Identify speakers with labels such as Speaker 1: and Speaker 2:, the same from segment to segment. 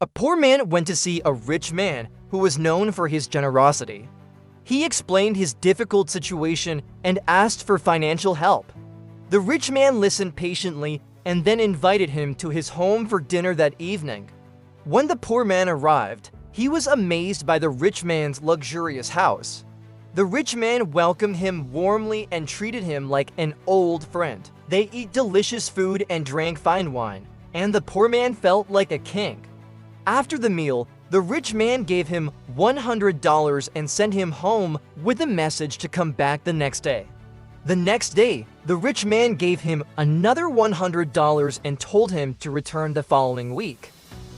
Speaker 1: A poor man went to see a rich man who was known for his generosity. He explained his difficult situation and asked for financial help. The rich man listened patiently and then invited him to his home for dinner that evening. When the poor man arrived, he was amazed by the rich man's luxurious house. The rich man welcomed him warmly and treated him like an old friend. They ate delicious food and drank fine wine, and the poor man felt like a king. After the meal, the rich man gave him $100 and sent him home with a message to come back the next day. The next day, the rich man gave him another $100 and told him to return the following week.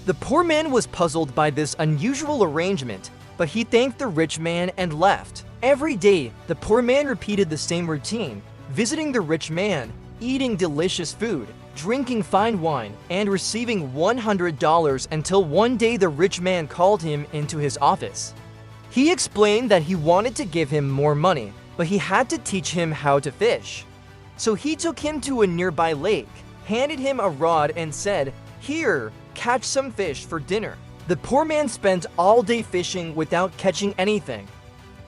Speaker 1: The poor man was puzzled by this unusual arrangement, but he thanked the rich man and left. Every day, the poor man repeated the same routine, visiting the rich man, eating delicious food, drinking fine wine, and receiving $100 until one day the rich man called him into his office. He explained that he wanted to give him more money, but he had to teach him how to fish. So he took him to a nearby lake, handed him a rod and said, "Here, catch some fish for dinner." The poor man spent all day fishing without catching anything.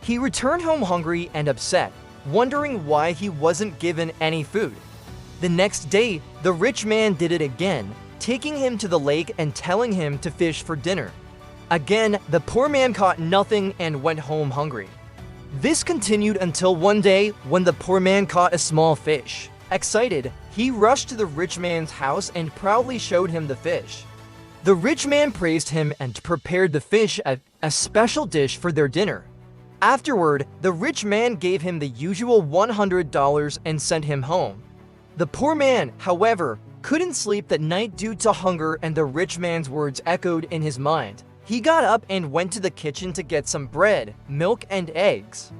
Speaker 1: He returned home hungry and upset, wondering why he wasn't given any food. The next day, the rich man did it again, taking him to the lake and telling him to fish for dinner. Again, the poor man caught nothing and went home hungry. This continued until one day when the poor man caught a small fish. Excited, he rushed to the rich man's house and proudly showed him the fish. The rich man praised him and prepared the fish as a special dish for their dinner. Afterward, the rich man gave him the usual $100 and sent him home. The poor man, however, couldn't sleep that night due to hunger, and the rich man's words echoed in his mind. He got up and went to the kitchen to get some bread, milk, and eggs.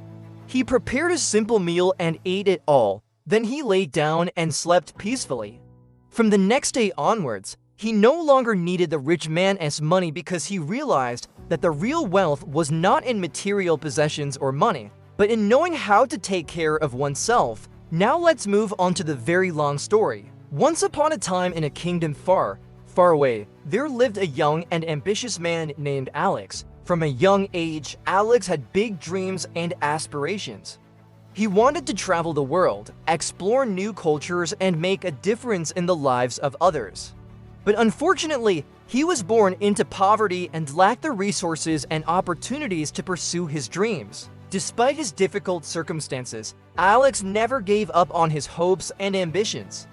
Speaker 1: He prepared a simple meal and ate it all. Then he lay down and slept peacefully. From the next day onwards, he no longer needed the rich man's money because he realized that the real wealth was not in material possessions or money, but in knowing how to take care of oneself. Now let's move on to the very long story. Once upon a time in a kingdom far, far away, there lived a young and ambitious man named Alex. From a young age, Alex had big dreams and aspirations. He wanted to travel the world, explore new cultures, and make a difference in the lives of others. But unfortunately, he was born into poverty and lacked the resources and opportunities to pursue his dreams. Despite his difficult circumstances, Alex never gave up on his hopes and ambitions.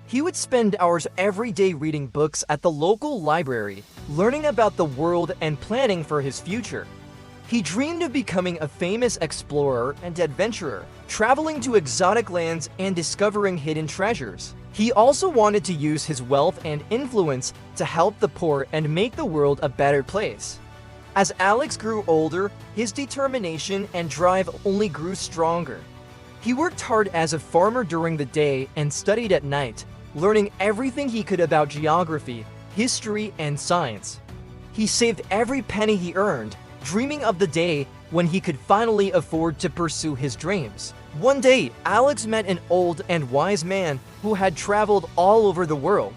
Speaker 1: He would spend hours every day reading books at the local library, learning about the world and planning for his future. He dreamed of becoming a famous explorer and adventurer, traveling to exotic lands and discovering hidden treasures. He also wanted to use his wealth and influence to help the poor and make the world a better place. As Alex grew older, his determination and drive only grew stronger. He worked hard as a farmer during the day and studied at night, learning everything he could about geography, history, and science. He saved every penny he earned, dreaming of the day when he could finally afford to pursue his dreams. One day, Alex met an old and wise man who had traveled all over the world.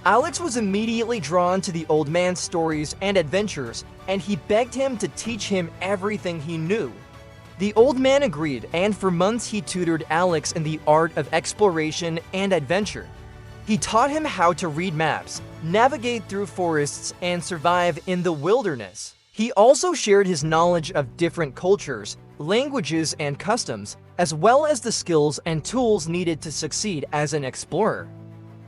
Speaker 1: Alex was immediately drawn to the old man's stories and adventures, and he begged him to teach him everything he knew. The old man agreed, and for months he tutored Alex in the art of exploration and adventure. He taught him how to read maps, navigate through forests, and survive in the wilderness. He also shared his knowledge of different cultures, languages, and customs, as well as the skills and tools needed to succeed as an explorer.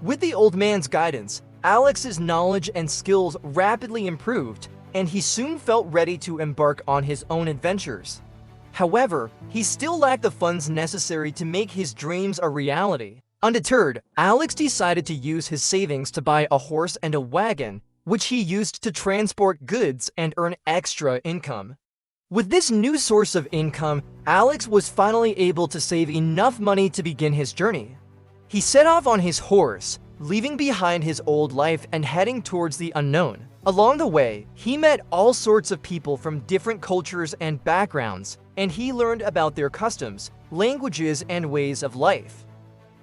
Speaker 1: With the old man's guidance, Alex's knowledge and skills rapidly improved, and he soon felt ready to embark on his own adventures. However, he still lacked the funds necessary to make his dreams a reality. Undeterred, Alex decided to use his savings to buy a horse and a wagon, which he used to transport goods and earn extra income. With this new source of income, Alex was finally able to save enough money to begin his journey. He set off on his horse, leaving behind his old life and heading towards the unknown. Along the way, he met all sorts of people from different cultures and backgrounds, and he learned about their customs, languages, and ways of life.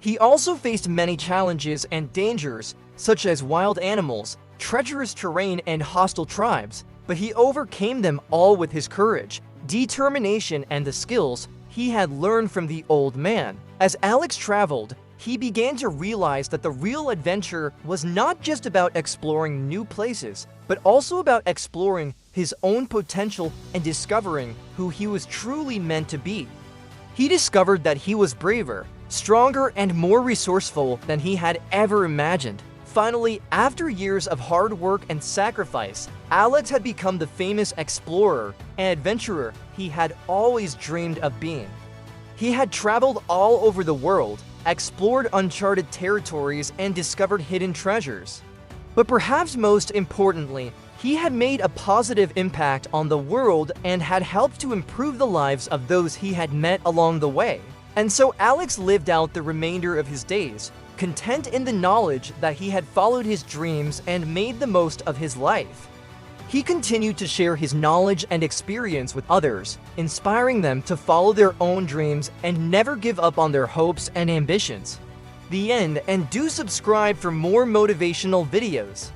Speaker 1: He also faced many challenges and dangers, such as wild animals, treacherous terrain, and hostile tribes, but he overcame them all with his courage, determination, and the skills he had learned from the old man. As Alex traveled, he began to realize that the real adventure was not just about exploring new places, but also about exploring his own potential and discovering who he was truly meant to be. He discovered that he was braver, stronger, and more resourceful than he had ever imagined. Finally, after years of hard work and sacrifice, Alex had become the famous explorer and adventurer he had always dreamed of being. He had traveled all over the world, explored uncharted territories, and discovered hidden treasures. But perhaps most importantly, he had made a positive impact on the world and had helped to improve the lives of those he had met along the way. And so Alex lived out the remainder of his days, content in the knowledge that he had followed his dreams and made the most of his life. He continued to share his knowledge and experience with others, inspiring them to follow their own dreams and never give up on their hopes and ambitions. The end, and do subscribe for more motivational videos.